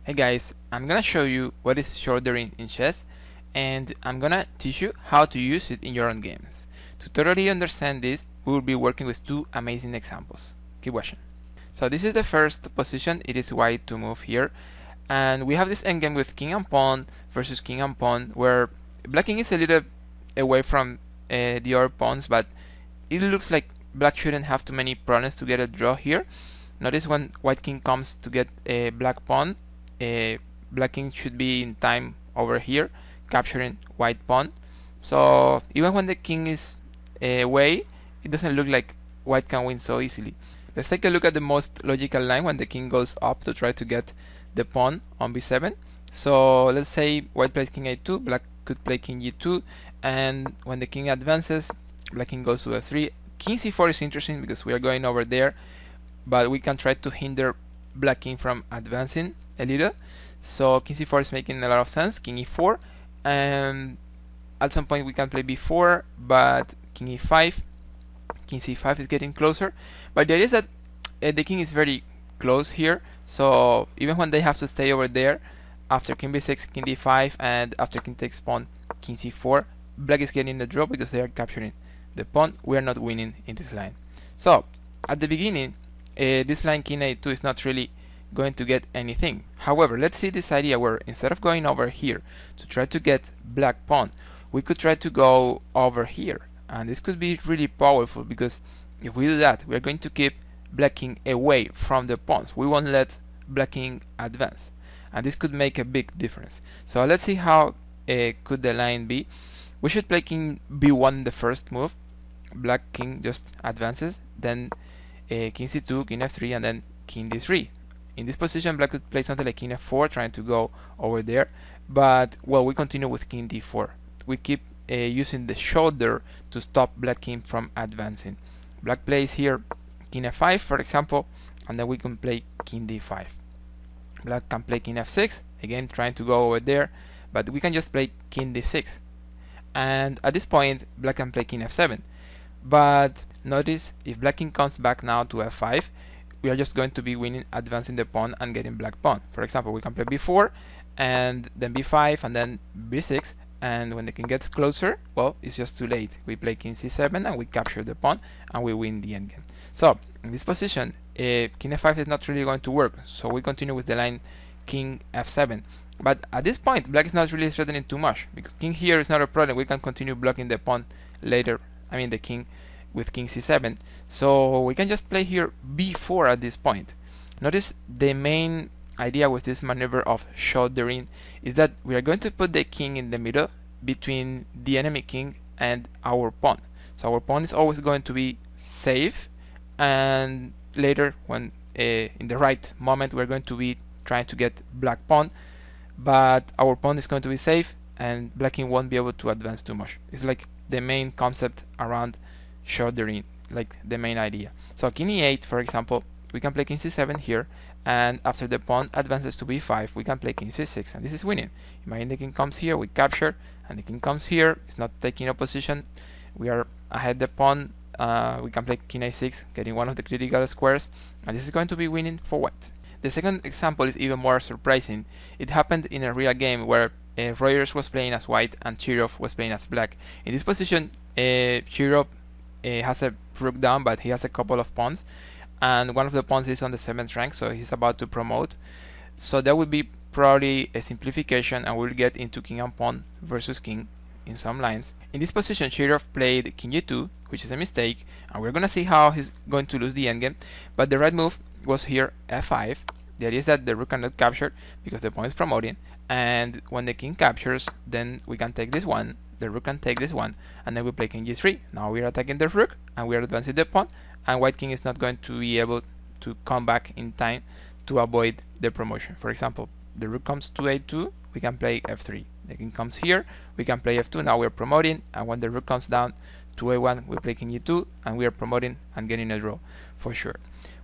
Hey guys, I'm gonna show you what is shouldering in chess, and I'm gonna teach you how to use it in your own games. To totally understand this, we will be working with two amazing examples. Keep watching. So this is the first position. It is white to move here, and we have this endgame with king and pawn versus king and pawn, where black king is a little away from the other pawns, but it looks like black shouldn't have too many problems to get a draw here. Notice when white king comes to get a black pawn, black king should be in time over here, capturing white pawn. So even when the king is away, it doesn't look like white can win so easily. Let's take a look at the most logical line when the king goes up to try to get the pawn on b7. So let's say white plays king a2, black could play king g2, and when the king advances, black king goes to f3. King c4 is interesting because we are going over there, but we can try to hinder black king from advancing a little. So king c4 is making a lot of sense. King e4, and at some point we can play b4, but king e5, king c5 is getting closer. But the idea is that the king is very close here, so even when they have to stay over there, after king b6, king d5, and after king takes pawn, king c4, black is getting the draw because they are capturing the pawn. We are not winning in this line. So at the beginning, this line king a2 is not really going to get anything. However, let's see this idea where instead of going over here to try to get black pawn, we could try to go over here, and this could be really powerful because if we do that, we are going to keep black king away from the pawns. We won't let black king advance, and this could make a big difference. So let's see how could the line be. We should play king b1 the first move. Black king just advances, then king c2, king f3, and then king d3. In this position, black could play something like king f4, trying to go over there, but well, we continue with king d4. We keep using the shoulder to stop black king from advancing. Black plays here king f5, for example, and then we can play king d5. Black can play king f6, again trying to go over there, but we can just play king d6. And at this point, black can play king f7. But notice, if black king comes back now to f5, we are just going to be winning, advancing the pawn and getting black pawn. For example, we can play b4, and then b5, and then b6, and when the king gets closer, well, it's just too late. We play king c7, and we capture the pawn, and we win the endgame. So, in this position, king f5 is not really going to work, so we continue with the line king f7. But at this point, black is not really threatening too much, because king here is not a problem. We can continue blocking the pawn later, I mean the king, with king c7. So we can just play here b4 at this point. Notice the main idea with this maneuver of shouldering is that we are going to put the king in the middle between the enemy king and our pawn. So our pawn is always going to be safe, and later when in the right moment we're going to be trying to get black pawn, but our pawn is going to be safe and black king won't be able to advance too much. It's like the main concept around shouldering, like the main idea. So king e8, for example, we can play king c7 here, and after the pawn advances to b5, we can play king c6, and this is winning. Imagine the king comes here, we capture, and the king comes here, it's not taking opposition, we are ahead the pawn, we can play king a6, getting one of the critical squares, and this is going to be winning for white. The second example is even more surprising. It happened in a real game where Reuters was playing as white and Chirov was playing as black. In this position, Chirov has a rook down, but he has a couple of pawns, and one of the pawns is on the 7th rank, so he's about to promote. So that would be probably a simplification, and we'll get into king and pawn versus king in some lines. In this position, Chirov played king g2, which is a mistake, and we're gonna see how he's going to lose the endgame. But the right move was here f5. The idea is that the rook cannot capture because the pawn is promoting, and when the king captures, then we can take this one, the rook can take this one, and then we play king g3. Now we are attacking the rook, and we are advancing the pawn, and white king is not going to be able to come back in time to avoid the promotion. For example, the rook comes to a2, we can play f3. The king comes here, we can play f2, now we are promoting, and when the rook comes down to a1, we play king e2, and we are promoting and getting a draw for sure.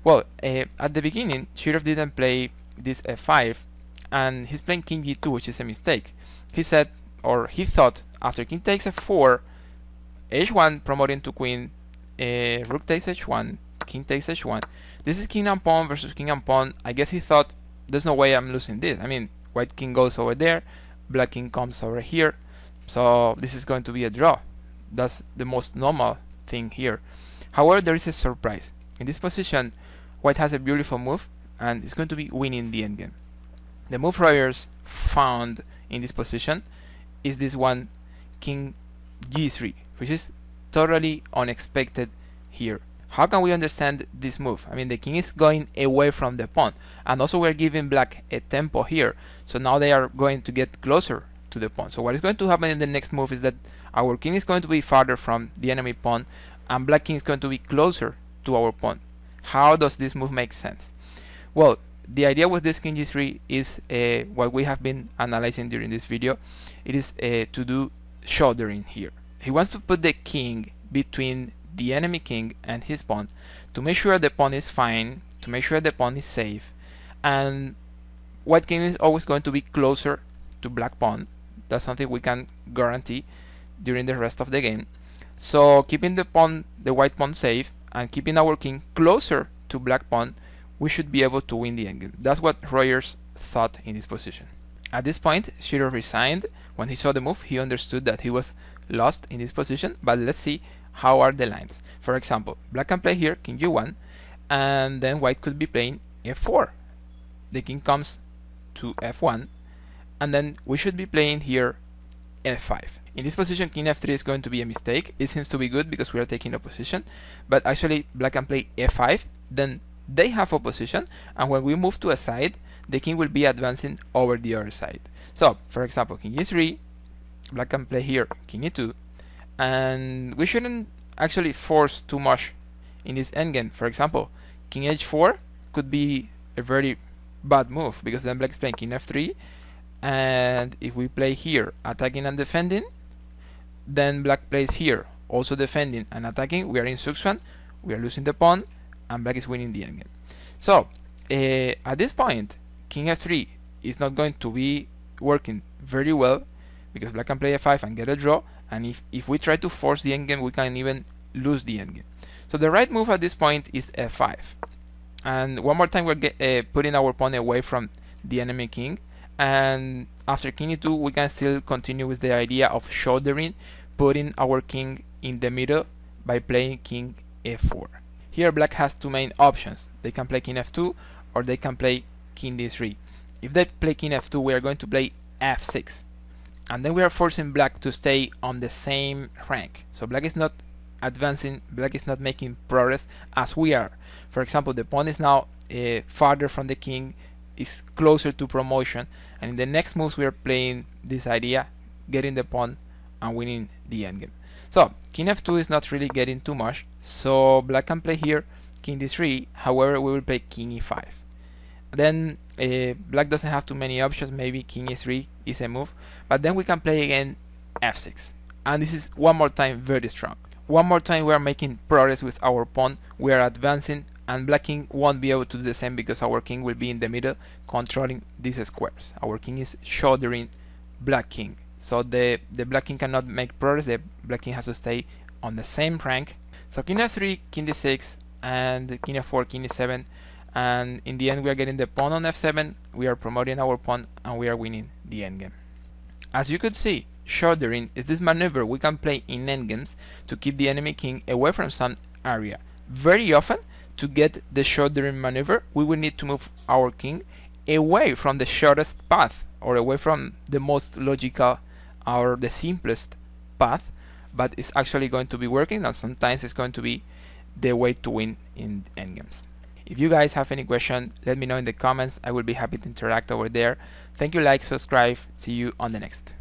Well, at the beginning, Chirov didn't play this f5, and he's playing king g2, which is a mistake. He said, or he thought, after king takes f4, h1 promoting to queen, rook takes h1, king takes h1. This is king and pawn versus king and pawn. I guess he thought there's no way I'm losing this. I mean, white king goes over there, black king comes over here, so this is going to be a draw. That's the most normal thing here. However, there is a surprise. In this position, white has a beautiful move, and it's going to be winning the endgame. The move Rogers found in this position is this one, king g3, which is totally unexpected here. How can we understand this move? I mean, the king is going away from the pawn, and also we're giving black a tempo here, so now they are going to get closer to the pawn. So what is going to happen in the next move is that our king is going to be farther from the enemy pawn, and black king is going to be closer to our pawn. How does this move make sense? Well, the idea with this king g3 is what we have been analyzing during this video. It is to do shouldering here. He wants to put the king between the enemy king and his pawn to make sure the pawn is fine, to make sure the pawn is safe, and white king is always going to be closer to black pawn. That's something we can guarantee during the rest of the game. So keeping the white pawn safe and keeping our king closer to black pawn, we should be able to win the endgame. That's what Rogers thought in this position. At this point, Shiro resigned. When he saw the move, he understood that he was lost in this position, but let's see how are the lines. For example, black can play here king g1, and then white could be playing f4. The king comes to f1, and then we should be playing here f5. In this position, king f3 is going to be a mistake. It seems to be good because we are taking opposition, but actually black can play f5, then they have opposition, and when we move to a side, the king will be advancing over the other side. So, for example, king e3, black can play here king e2, and we shouldn't actually force too much in this endgame. For example, king h4 could be a very bad move, because then black is playing king f3, and if we play here attacking and defending, then black plays here also defending and attacking. We are in Suxuan, we are losing the pawn, and black is winning the endgame. So at this point, king f3 is not going to be working very well, because black can play f5 and get a draw, and if we try to force the endgame, we can even lose the endgame. So the right move at this point is f5, and one more time we're putting our pawn away from the enemy king, and after king e2 we can still continue with the idea of shouldering, putting our king in the middle by playing king f4. Here black has two main options. They can play king f2 or they can play king d3. If they play king f2, we are going to play f6, and then we are forcing black to stay on the same rank. So black is not advancing, black is not making progress as we are. For example, the pawn is now farther from the king, is closer to promotion, and in the next moves we are playing this idea, getting the pawn and winning the endgame. So king f2 is not really getting too much, so black can play here king d3. However, we will play king e5. Then black doesn't have too many options. Maybe king e3 is a move, but then we can play again f6, and this is one more time very strong. One more time we are making progress with our pawn, we are advancing, and black king won't be able to do the same because our king will be in the middle controlling these squares. Our king is shouldering black king, so the black king cannot make progress. The black king has to stay on the same rank. So king f3, king d6, and king f4, king e7, and in the end we are getting the pawn on f7, we are promoting our pawn, and we are winning the endgame. As you could see, shouldering is this maneuver we can play in endgames to keep the enemy king away from some area. Very often, to get the shouldering maneuver, we will need to move our king away from the shortest path, or away from the most logical or the simplest path, but it's actually going to be working, and sometimes it's going to be the way to win in endgames. If you guys have any question, let me know in the comments. I will be happy to interact over there. Thank you, like, subscribe. See you on the next.